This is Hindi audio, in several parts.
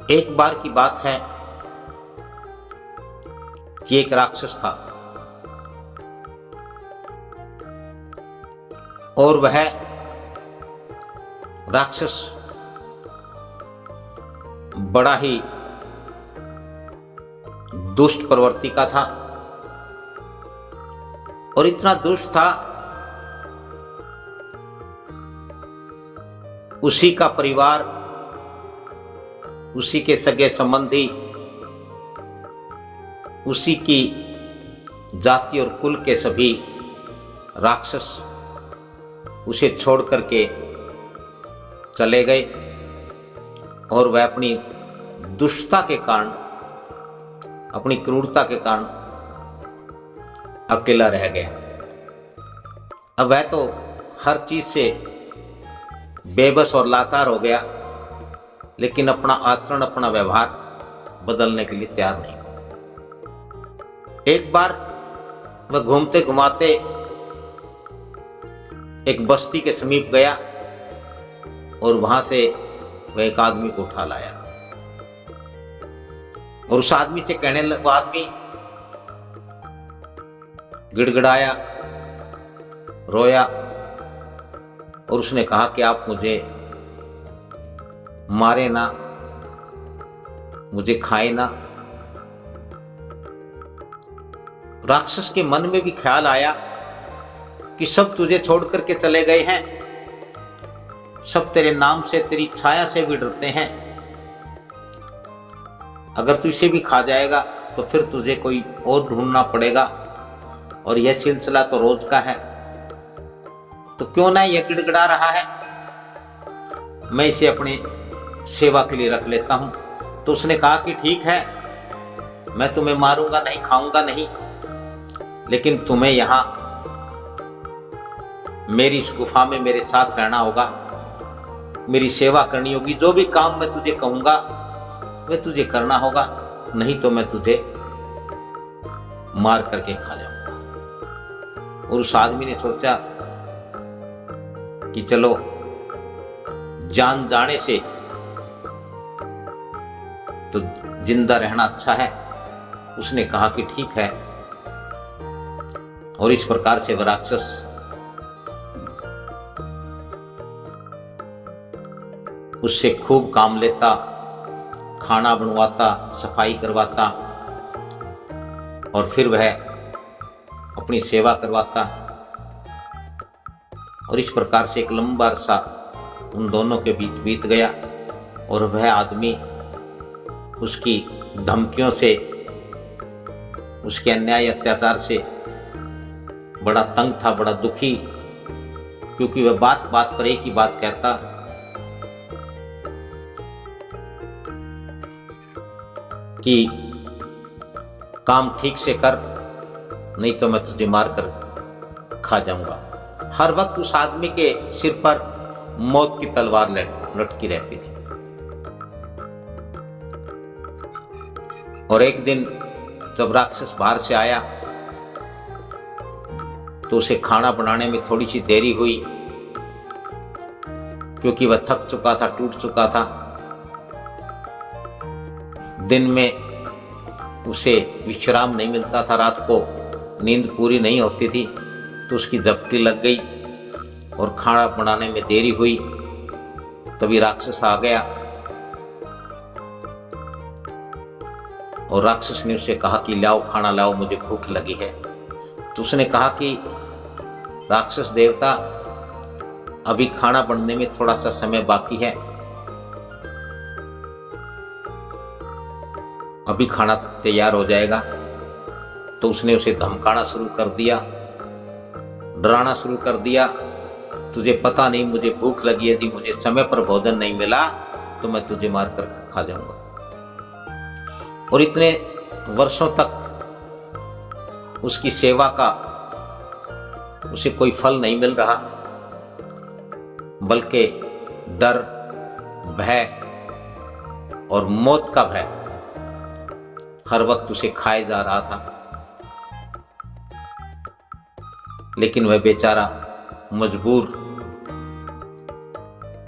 एक बार की बात है कि एक राक्षस था और वह राक्षस बड़ा ही दुष्ट प्रवृत्ति का था और इतना दुष्ट था, उसी का परिवार, उसी के सगे संबंधी, उसी की जाति और कुल के सभी राक्षस उसे छोड़ करके चले गए और वह अपनी दुष्टता के कारण, अपनी क्रूरता के कारण अकेला रह गया। अब वह तो हर चीज से बेबस और लाचार हो गया, लेकिन अपना आचरण, अपना व्यवहार बदलने के लिए तैयार नहीं। एक बार वह घूमते घुमाते एक बस्ती के समीप गया और वहां से वह एक आदमी को उठा लाया और उस आदमी से कहने लगा, वो आदमी गिड़गिड़ाया, रोया और उसने कहा कि आप मुझे मारे ना, मुझे खाए ना। राक्षस के मन में भी ख्याल आया कि सब तुझे छोड़ करके चले गए हैं, सब तेरे नाम से, तेरी छाया से भी डरते हैं। अगर तू इसे भी खा जाएगा तो फिर तुझे कोई और ढूंढना पड़ेगा और यह सिलसिला तो रोज का है, तो क्यों ना यह गिड़गिड़ा रहा है, मैं इसे अपनी सेवा के लिए रख लेता हूं। तो उसने कहा कि ठीक है, मैं तुम्हें मारूंगा नहीं, खाऊंगा नहीं, लेकिन तुम्हें यहां मेरी इस गुफा में मेरे साथ रहना होगा, मेरी सेवा करनी होगी, जो भी काम मैं तुझे कहूंगा वह तुझे करना होगा, नहीं तो मैं तुझे मार करके खा जाऊंगा। और उस आदमी ने सोचा कि चलो जान जाने से तो जिंदा रहना अच्छा है। उसने कहा कि ठीक है, और इस प्रकार से वह राक्षस उससे खूब काम लेता, खाना बनवाता, सफाई करवाता और फिर वह अपनी सेवा करवाता। और इस प्रकार से एक लंबा अरसा उन दोनों के बीच बीत गया और वह आदमी उसकी धमकियों से, उसके अन्याय अत्याचार से बड़ा तंग था, बड़ा दुखी, क्योंकि वह बात बात पर एक ही बात कहता कि काम ठीक से कर, नहीं तो मैं तुझे मार कर खा जाऊंगा। हर वक्त उस आदमी के सिर पर मौत की तलवार लटकी रहती थी। और एक दिन जब राक्षस बाहर से आया तो उसे खाना बनाने में थोड़ी सी देरी हुई, क्योंकि वह थक चुका था, टूट चुका था। दिन में उसे विश्राम नहीं मिलता था, रात को नींद पूरी नहीं होती थी, तो उसकी झपकी लग गई और खाना बनाने में देरी हुई। तभी राक्षस आ गया और राक्षस ने उससे कहा कि लाओ खाना लाओ, मुझे भूख लगी है। तो उसने कहा कि राक्षस देवता, अभी खाना बनने में थोड़ा सा समय बाकी है, अभी खाना तैयार हो जाएगा। तो उसने उसे धमकाना शुरू कर दिया, डराना शुरू कर दिया, तुझे पता नहीं मुझे भूख लगी है, यदि मुझे समय पर भोजन नहीं मिला तो मैं तुझे मारकर खा जाऊंगा। और इतने वर्षों तक उसकी सेवा का उसे कोई फल नहीं मिल रहा, बल्कि डर, भय और मौत का भय हर वक्त उसे खाए जा रहा था। लेकिन वह बेचारा मजबूर,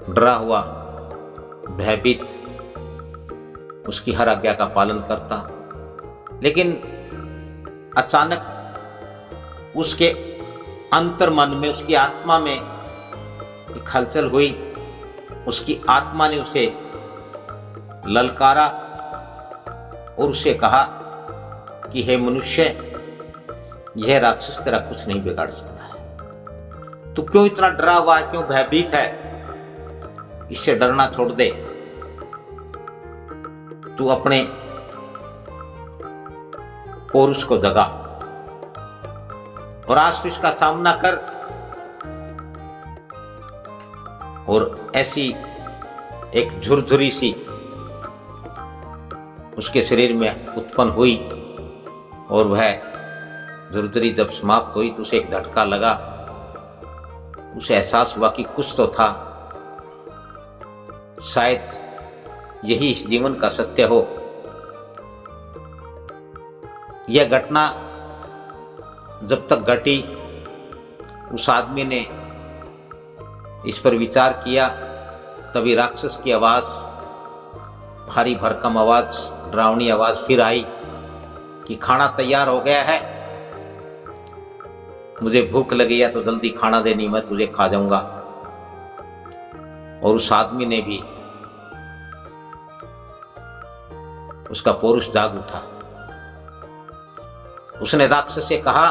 डरा हुआ, भयभीत उसकी हर आज्ञा का पालन करता। लेकिन अचानक उसके अंतर मन में, उसकी आत्मा में एक हलचल हुई। उसकी आत्मा ने उसे ललकारा और उसे कहा कि हे मनुष्य, यह राक्षस तेरा कुछ नहीं बिगाड़ सकता है। तू क्यों इतना डरा हुआ है, क्यों भयभीत है? इससे डरना छोड़ दे। तू अपने पौरुष को जगा और आज इसका सामना कर। और ऐसी एक झुरझुरी सी उसके शरीर में उत्पन्न हुई और वह झुरझुरी जब समाप्त हुई तो उसे एक झटका लगा। उसे एहसास हुआ कि कुछ तो था, शायद यही इस जीवन का सत्य हो। यह घटना जब तक घटी, उस आदमी ने इस पर विचार किया। तभी राक्षस की आवाज, भारी भरकम आवाज, डरावनी आवाज फिर आई कि खाना तैयार हो गया है, मुझे भूख लगी है तो जल्दी खाना दे, नहीं मैं तुझे खा जाऊंगा। और उस आदमी ने भी, उसका पौरुष जाग उठा। उसने राक्षस से कहा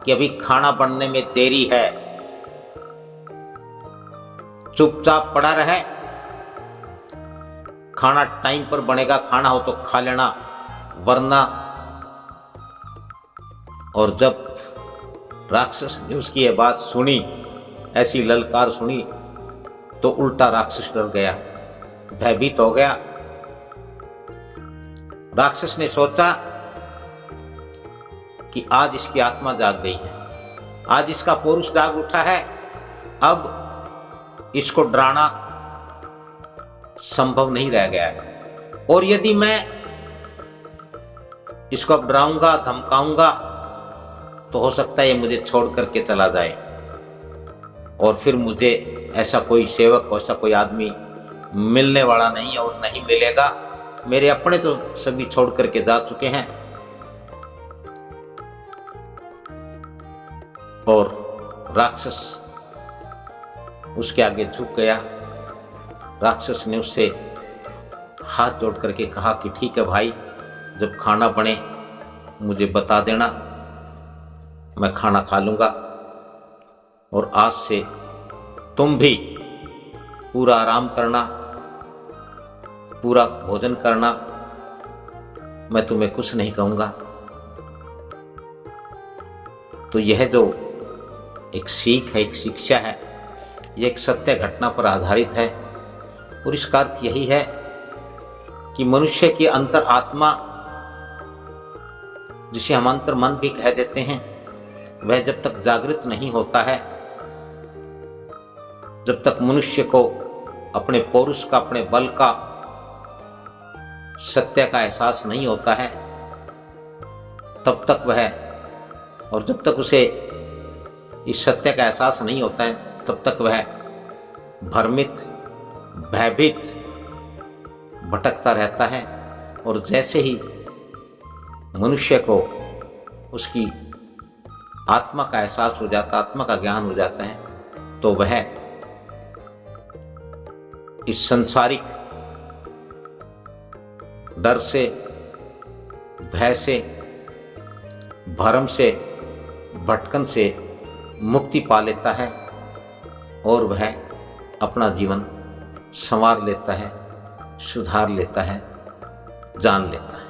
कि अभी खाना बनने में देरी है, चुपचाप पड़ा रहे, खाना टाइम पर बनेगा, खाना हो तो खा लेना, वरना। और जब राक्षस ने उसकी यह बात सुनी, ऐसी ललकार सुनी, तो उल्टा राक्षस डर गया, भयभीत हो गया। राक्षस ने सोचा कि आज इसकी आत्मा जाग गई है, आज इसका पौरुष जाग उठा है, अब इसको डराना संभव नहीं रह गया है। और यदि मैं इसको अब डराऊंगा, धमकाऊंगा, तो हो सकता है ये मुझे छोड़ करके चला जाए और फिर मुझे ऐसा कोई सेवक, ऐसा कोई आदमी मिलने वाला नहीं और नहीं मिलेगा। मेरे अपने तो सभी छोड़ करके जा चुके हैं। और राक्षस उसके आगे झुक गया। राक्षस ने उससे हाथ जोड़ करके कहा कि ठीक है भाई, जब खाना बने मुझे बता देना, मैं खाना खा लूंगा। और आज से तुम भी पूरा आराम करना, पूरा भोजन करना, मैं तुम्हें कुछ नहीं कहूंगा। तो यह जो एक सीख है, एक शिक्षा है, यह एक सत्य घटना पर आधारित है। और इसका अर्थ यही है कि मनुष्य की अंतर आत्मा, जिसे हम अंतर मन भी कह देते हैं, वह जब तक जागृत नहीं होता है, जब तक मनुष्य को अपने पौरुष का, अपने बल का, सत्य का एहसास नहीं होता है, तब तक वह, और जब तक उसे इस सत्य का एहसास नहीं होता है, तब तक वह भ्रमित, भयभीत, भटकता रहता है। और जैसे ही मनुष्य को उसकी आत्मा का एहसास हो जाता, आत्मा का ज्ञान हो जाता है, तो वह इस संसारिक डर से, भय से, भरम से, भटकन से मुक्ति पा लेता है और वह अपना जीवन संवार लेता है, सुधार लेता है, जान लेता है।